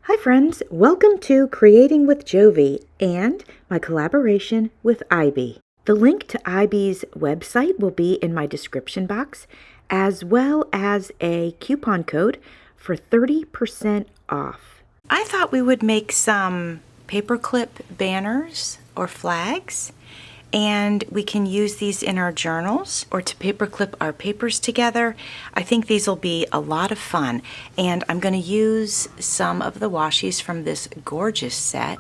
Hi friends, welcome to Creating with Jovi and my collaboration with IEEBEE. The link to IEEBEE's website will be in my description box, as well as a coupon code for 30% off. I thought we would make some paperclip banners or flags, and we can use these in our journals or to paperclip our papers together. I think these will be a lot of fun, and I'm going to use some of the washies from this gorgeous set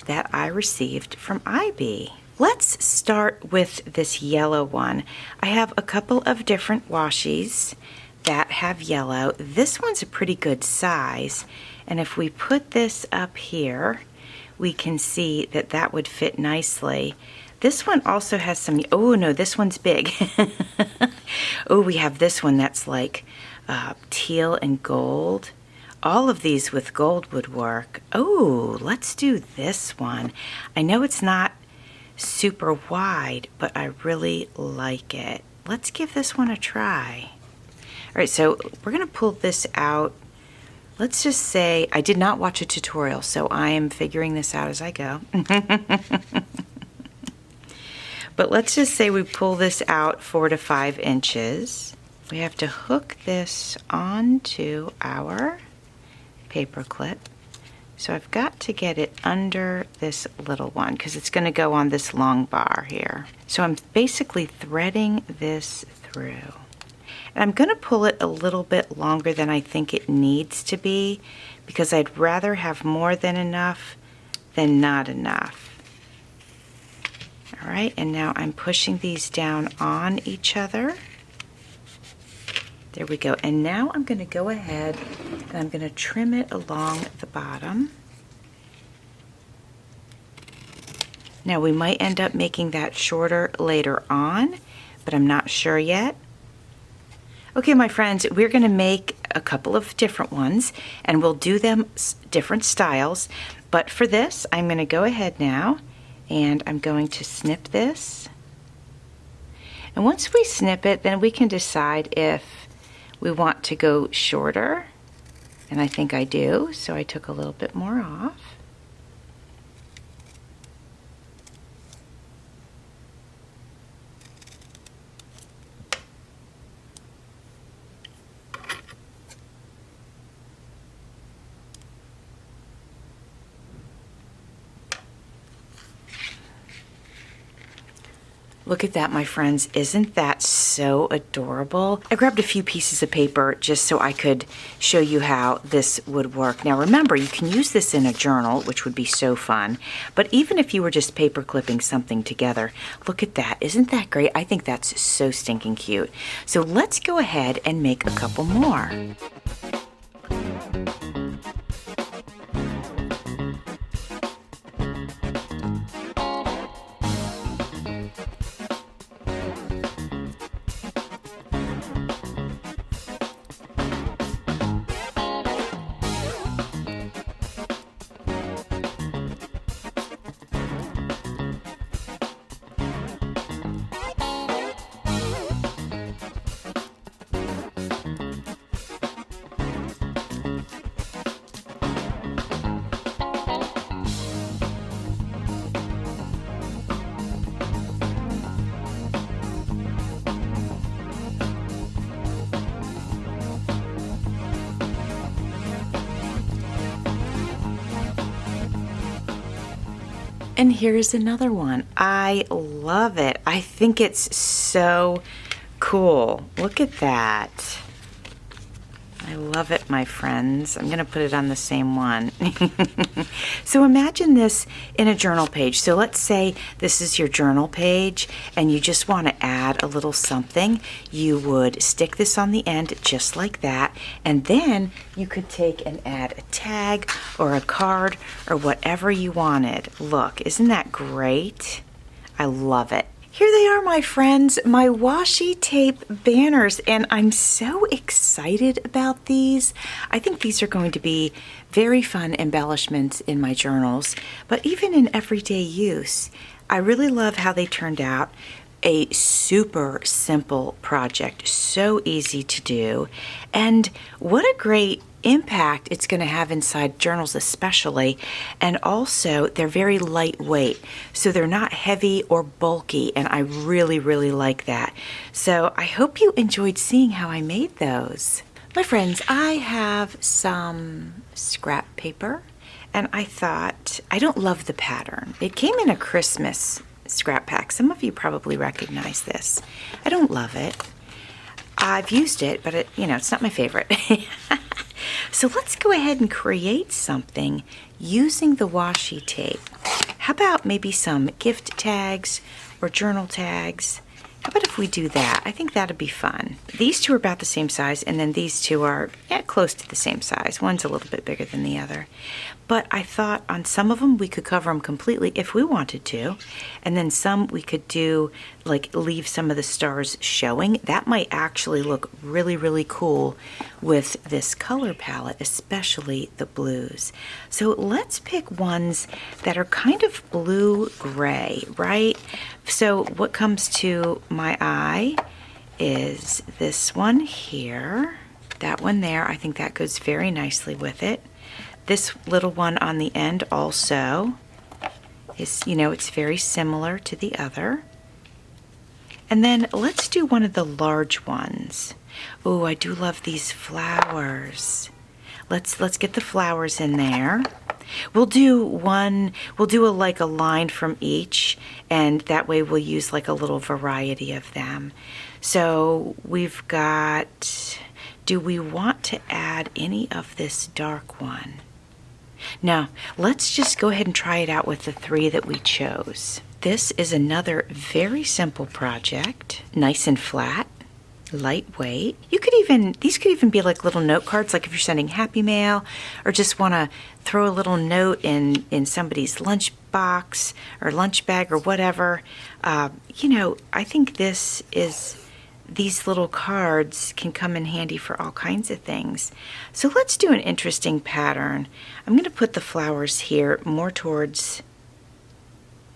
that I received from IEEBEE. Let's start with this yellow one. I have a couple of different washies that have yellow. This one's a pretty good size, and if we put this up here, we can see that that would fit nicely. This one also has some, oh no, this one's big. Oh, we have this one that's like teal and gold. All of these with gold would work. Oh, let's do this one. I know it's not super wide, but I really like it. Let's give this one a try. All right, so we're gonna pull this out. Let's just say, I did not watch a tutorial, so I am figuring this out as I go. But let's just say we pull this out 4 to 5 inches. We have to hook this onto our paper clip. So I've got to get it under this little one because it's going to go on this long bar here. So I'm basically threading this through. And I'm going to pull it a little bit longer than I think it needs to be because I'd rather have more than enough than not enough. All right, and now I'm pushing these down on each other. There we go. And now I'm going to go ahead and I'm going to trim it along the bottom. Now we might end up making that shorter later on, but I'm not sure yet. Okay, my friends, we're going to make a couple of different ones and we'll do them different styles. But for this, I'm going to go ahead now and I'm going to snip this. And once we snip it, then we can decide if we want to go shorter. And I think I do, so I took a little bit more off. Look at that, my friends. Isn't that so adorable? I grabbed a few pieces of paper just so I could show you how this would work. Now remember, you can use this in a journal, which would be so fun. But even if you were just paper clipping something together, look at that. Isn't that great? I think that's so stinking cute. So let's go ahead and make a couple more. And here's another one. I love it. I think it's so cool. Look at that. I love it, my friends. I'm going to put it on the same one. So imagine this in a journal page. So let's say this is your journal page and you just want to add a little something. You would stick this on the end just like that, and then you could take and add a tag or a card or whatever you wanted. Look, isn't that great? I love it. Here they are, my friends, my washi tape banners, and I'm so excited about these. I think these are going to be very fun embellishments in my journals, but even in everyday use. I really love how they turned out. A super simple project, so easy to do, and what a great impact it's going to have inside journals especially, and also they're very lightweight, so they're not heavy or bulky, and I really, really like that. So I hope you enjoyed seeing how I made those. My friends, I have some scrap paper, and I thought, I don't love the pattern. It came in a Christmas scrap pack. Some of you probably recognize this. I don't love it. I've used it, but it's not my favorite. So let's go ahead and create something using the washi tape. How about maybe some gift tags or journal tags? How about if we do that? I think that'd be fun. These two are about the same size, and then these two are close to the same size. One's a little bit bigger than the other. But I thought on some of them we could cover them completely if we wanted to, and then some we could do, like, leave some of the stars showing. That might actually look really, really cool with this color palette, especially the blues. So let's pick ones that are kind of blue-gray, right? So what comes to my eye is this one here, that one there. I think that goes very nicely with it. This little one on the end also is, it's very similar to the other. And then let's do one of the large ones. Oh, I do love these flowers. Let's get the flowers in there. We'll do like a line from each, and that way we'll use like a little variety of them. So we've got, do we want to add any of this dark one? No, let's just go ahead and try it out with the three that we chose. This is another very simple project, nice and flat, lightweight. These could even be like little note cards, like if you're sending happy mail or just want to throw a little note in somebody's lunch box or lunch bag or whatever. I think these little cards can come in handy for all kinds of things. So let's do an interesting pattern. I'm going to put the flowers here more towards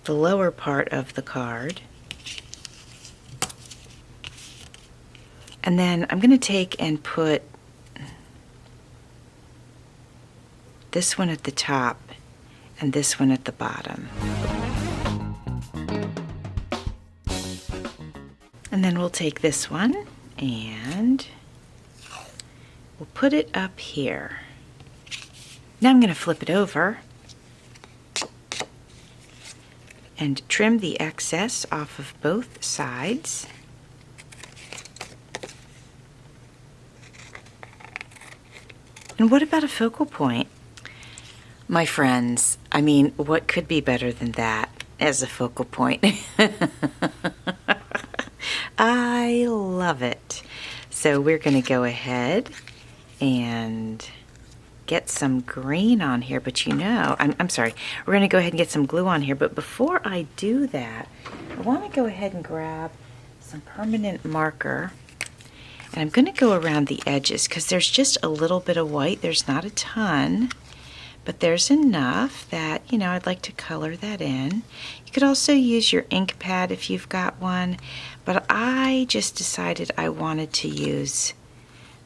the lower part of the card. And then I'm going to take and put this one at the top and this one at the bottom. And then we'll take this one and we'll put it up here. Now I'm going to flip it over and trim the excess off of both sides. And what about a focal point? My friends, what could be better than that as a focal point? I love it. So we're going to go ahead and get some green on here, but I'm sorry, we're going to go ahead and get some glue on here, but before I do that, I want to go ahead and grab some permanent marker, and I'm going to go around the edges because there's just a little bit of white. There's not a ton, but there's enough that, I'd like to color that in. You could also use your ink pad if you've got one, but I just decided I wanted to use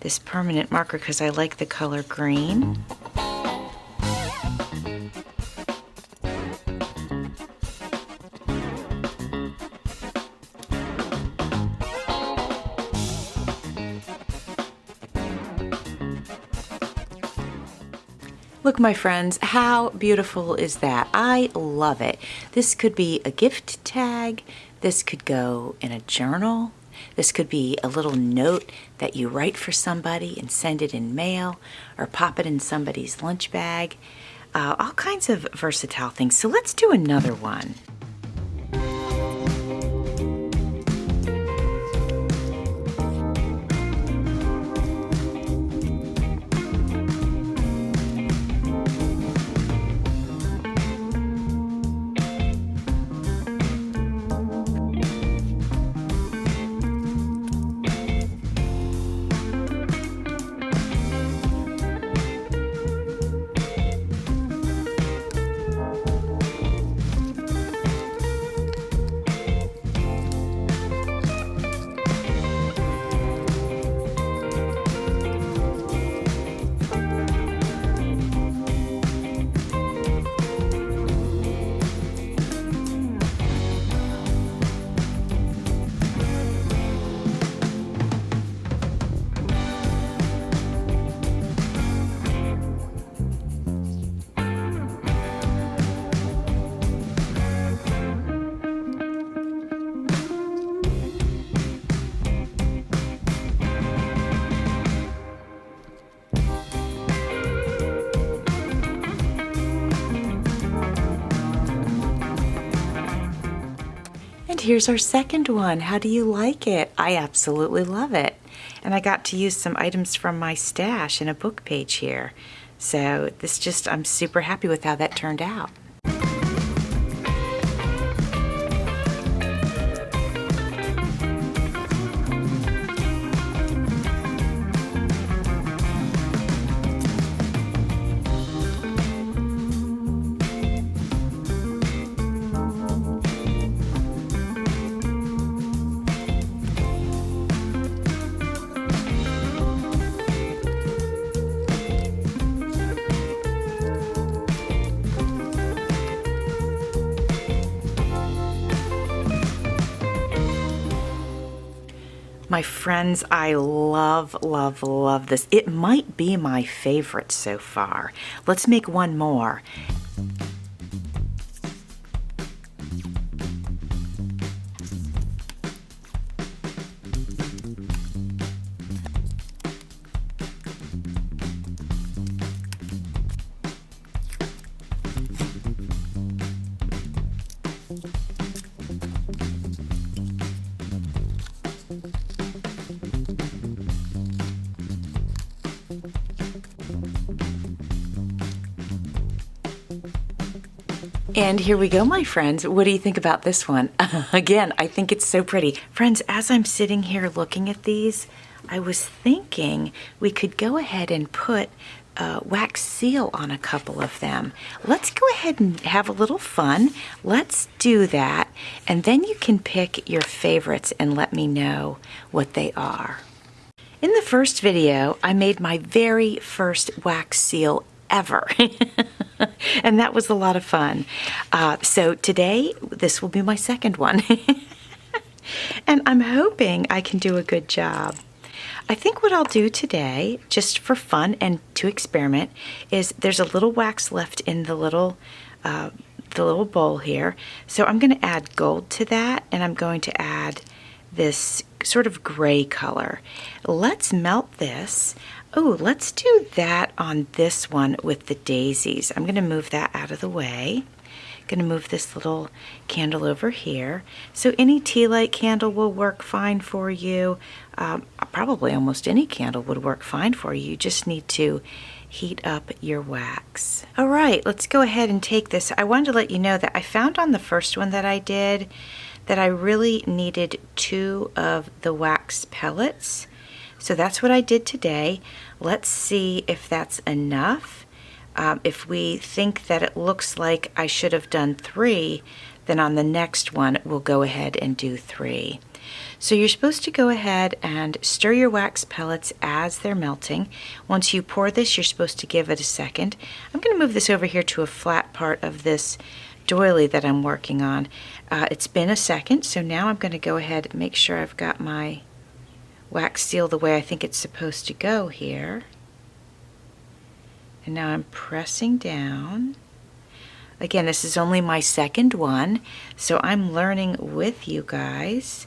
this permanent marker because I like the color green. Look, my friends, how beautiful is that? I love it. This could be a gift tag. This could go in a journal. This could be a little note that you write for somebody and send it in mail or pop it in somebody's lunch bag. All kinds of versatile things. So let's do another one. here's our second one. How do you like it? I absolutely love it. And I got to use some items from my stash in a book page here. So I'm super happy with how that turned out. My friends, I love, love, love this. It might be my favorite so far. Let's make one more. And here we go, my friends. What do you think about this one? Again, I think it's so pretty. Friends, as I'm sitting here looking at these, I was thinking we could go ahead and put a wax seal on a couple of them. Let's go ahead and have a little fun. Let's do that. And then you can pick your favorites and let me know what they are. In the first video, I made my very first wax seal ever. And that was a lot of fun. So today, this will be my second one. And I'm hoping I can do a good job. I think what I'll do today, just for fun and to experiment, is there's a little wax left in the little bowl here. So I'm going to add gold to that, and I'm going to add this sort of gray color. Let's melt this. Oh, let's do that on this one with the daisies. I'm going to move that out of the way. I'm going to move this little candle over here. So any tea light candle will work fine for you. Probably almost any candle would work fine for you. You just need to heat up your wax. All right, let's go ahead and take this. I wanted to let you know that I found on the first one that I did that I really needed 2 of the wax pellets. So that's what I did today. Let's see if that's enough. If we think that it looks like I should have done 3, then on the next one we'll go ahead and do 3. So you're supposed to go ahead and stir your wax pellets as they're melting. Once you pour this, you're supposed to give it a second. I'm going to move this over here to a flat part of this doily that I'm working on. It's been a second, so now I'm going to go ahead and make sure I've got my wax seal the way I think it's supposed to go here. And now I'm pressing down. Again, this is only my second one, so I'm learning with you guys.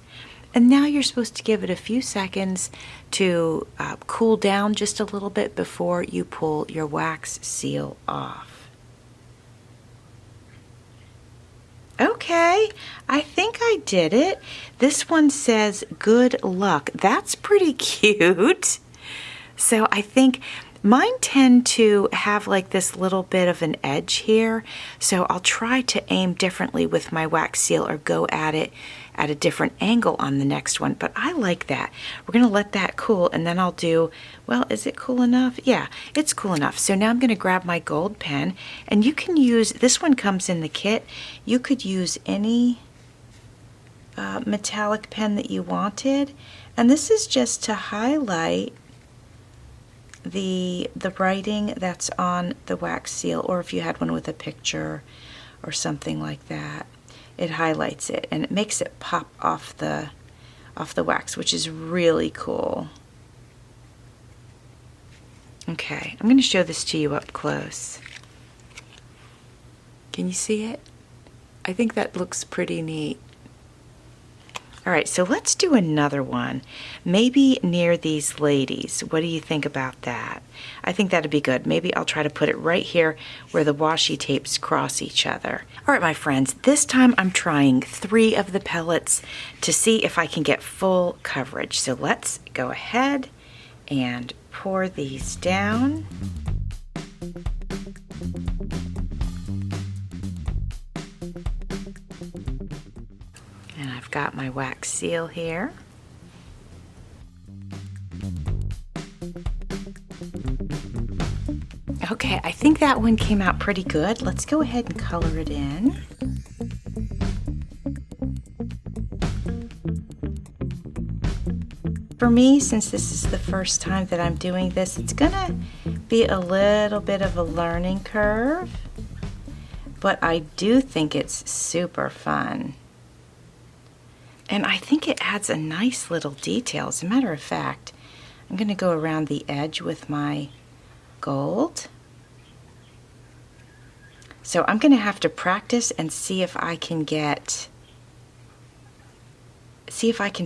And now you're supposed to give it a few seconds to cool down just a little bit before you pull your wax seal off. Okay, I think I did it. This one says good luck. That's pretty cute. So I think mine tend to have like this little bit of an edge here. So I'll try to aim differently with my wax seal or go at it at a different angle on the next one. But I like that. We're going to let that cool, and then I'll do, well, is it cool enough? Yeah, it's cool enough. So now I'm going to grab my gold pen, and you can use, this one comes in the kit. You could use any metallic pen that you wanted. And this is just to highlight the writing that's on the wax seal, or if you had one with a picture or something like that, it highlights it and it makes it pop off the wax, which is really cool. Okay, I'm going to show this to you up close. Can you see it? I think that looks pretty neat. All right, so let's do another one. Maybe near these ladies. What do you think about that? I think that'd be good. Maybe I'll try to put it right here where the washi tapes cross each other. All right, my friends, this time I'm trying 3 of the pellets to see if I can get full coverage. So let's go ahead and pour these down. And I've got my wax seal here. Okay, I think that one came out pretty good. Let's go ahead and color it in. For me, since this is the first time that I'm doing this, it's gonna be a little bit of a learning curve, but I do think it's super fun. And I think it adds a nice little detail. As a matter of fact, I'm gonna go around the edge with my gold. So I'm gonna have to practice and see if I can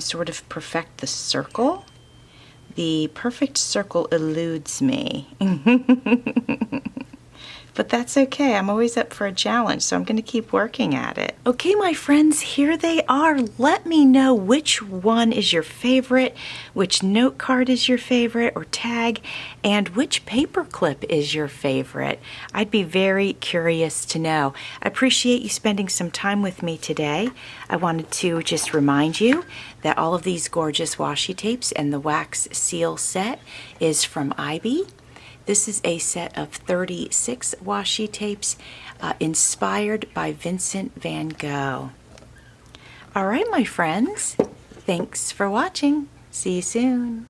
sort of perfect the circle. The perfect circle eludes me. But that's okay. I'm always up for a challenge, so I'm going to keep working at it. Okay, my friends, here they are. Let me know which one is your favorite, which note card is your favorite or tag, and which paper clip is your favorite. I'd be very curious to know. I appreciate you spending some time with me today. I wanted to just remind you that all of these gorgeous washi tapes and the wax seal set is from IEEBEE. This is a set of 36 washi tapes inspired by Vincent van Gogh. All right, my friends, thanks for watching. See you soon.